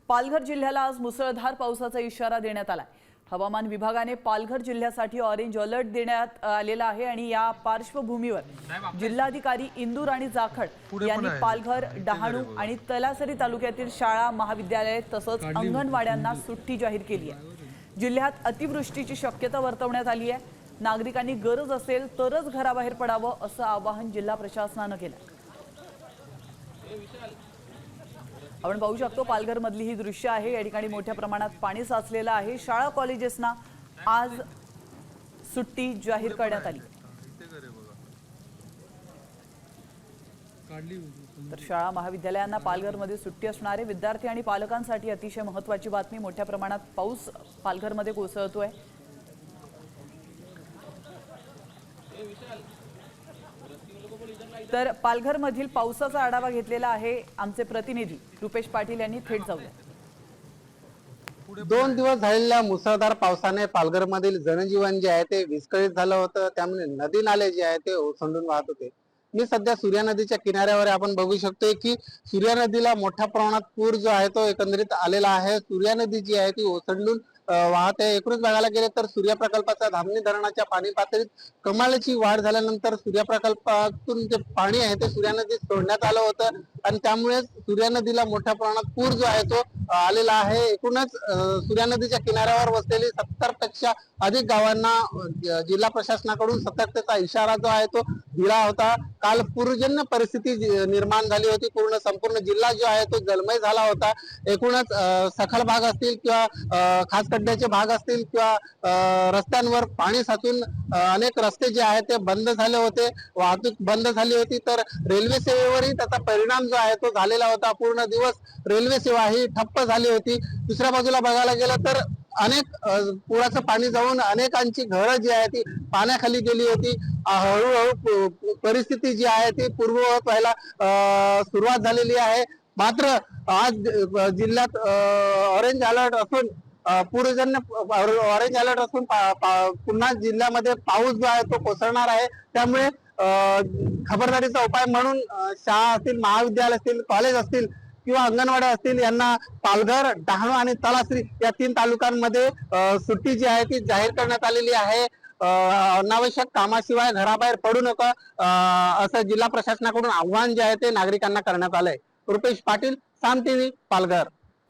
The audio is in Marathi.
पालघर जिल्ह्याला आज मुसळधार पावसाचा इशारा देण्यात आलाय। हवामान विभागाने पालघर जिल्ह्यासाठी ऑरेंज अलर्ट देण्यात आलेला आहे आणि या पार्श्वभूमीवर जिल्हाधिकारी इंदूर आणि जाखड यांनी पालघर, डहाणू आणि तलासरी तालुक्यातील शाळा, महाविद्यालय तसंच अंगणवाड्यांना सुट्टी जाहीर केली आहे। जिल्ह्यात अतिवृष्टीची शक्यता वर्तवण्यात आली आहे। नागरिकांनी गरज असेल तरच घराबाहेर पडावं असं आवाहन जिल्हा प्रशासनाने केलं। आपण पाहू शकतो पालघर मधली ही दृश्य आहे। या ठिकाणी मोठ्या प्रमाणात पाणी साचलेलं आहे। शाळा कॉलेजेसना आज सुट्टी जाहीर करण्यात आली। तर शाळा, महाविद्यालयांना पालघरमध्ये सुट्टी असणार आहे। विद्यार्थी आणि पालकांसाठी अतिशय महत्त्वाची बातमी, मोठ्या प्रमाणात पाऊस पालघरमध्ये कोसळतोय। तर पालघर मधील पावसाचा आढावा घेतलेला आहे आमचे प्रतिनिधी रुपेश पाटील यांनी। थेट जाऊया। 2 दिवस झालेल्या मुसळधार पावसाने पालघर मधील जनजीवन जे आहे ते विस्कळीत झालं होतं। त्यामुळे नदी नाले जे आहे ते ओसंडून वाहत होते। मी सध्या सूर्या नदीच्या किनाऱ्यावर आपण बघू शकतोय की सूर्या नदीला मोठ्या प्रमाणात पूर जो आहे तो एकंदरीत आलेला आहे। सूर्या नदी जी आहे ती ओसंडून वाहत आहे। एकूणच बघायला गेले तर सूर्या प्रकल्पाच्या धामणी धरणाच्या पाणी पातळीत कमालीची वाढ झाल्यानंतर सूर्या प्रकल्पातून जे पाणी आहे ते सूर्या नदीत सोडण्यात आलं होतं आणि त्यामुळे सूर्या नदीला मोठ्या प्रमाणात पूर जो आहे तो आलेला आहे। एकूणच सूर्या नदीच्या किनाऱ्यावर वसलेली 70 पेक्षा अधिक गावांना जिल्हा प्रशासनाकडून सतर्कतेचा इशारा जो आहे तो दिला होता। काल पूरजन्य परिस्थिती निर्माण झाली होती। संपूर्ण जिल्हा जो आहे तो जलमय झाला होता। एकूणच सखल भाग असतील किंवा खास खड्ड्याचे भाग असतील किंवा रस्त्यांवर पाणी साचून अनेक रस्ते जे आहेत ते बंद झाले होते, वाहतूक बंद झाली होती। तर रेल्वे सेवेवरही त्याचा परिणाम जो आहे तो झालेला होता। पूर्ण दिवस रेल्वे सेवा ही ठप्प झाली होती। दुसऱ्या बाजूला बघायला गेलं तर अनेक पुराचं पाणी जाऊन अनेकांची घरं जी आहे ती पाण्याखाली गेली होती। हळूहळू परिस्थिती जी आहे ती पूर्ववत व्हायला सुरुवात झालेली आहे। मात्र आज जिल्ह्यात ऑरेंज अलर्ट असून पूरजन्य ऑरेंज अलर्ट असून पुन्हा जिल्ह्यामध्ये पाऊस जो आहे तो कोसळणार आहे। त्यामुळे खबरदारीचा उपाय म्हणून शाळा असतील, महाविद्यालय असतील, कॉलेज असतील किंवा अंगणवाड्या असतील यांना पालघर, डहाणू आणि तलासरी या 3 तालुक्यांमध्ये सुट्टी जी आहे ती जाहीर करण्यात आलेली आहे। अनावश्यक कामाशिवाय घराबाहेर पडू नका असं जिल्हा प्रशासनाकडून आव्हान जे आहे ते नागरिकांना करण्यात आलंय। रुपेश पाटील, साम टीव्ही, पालघर।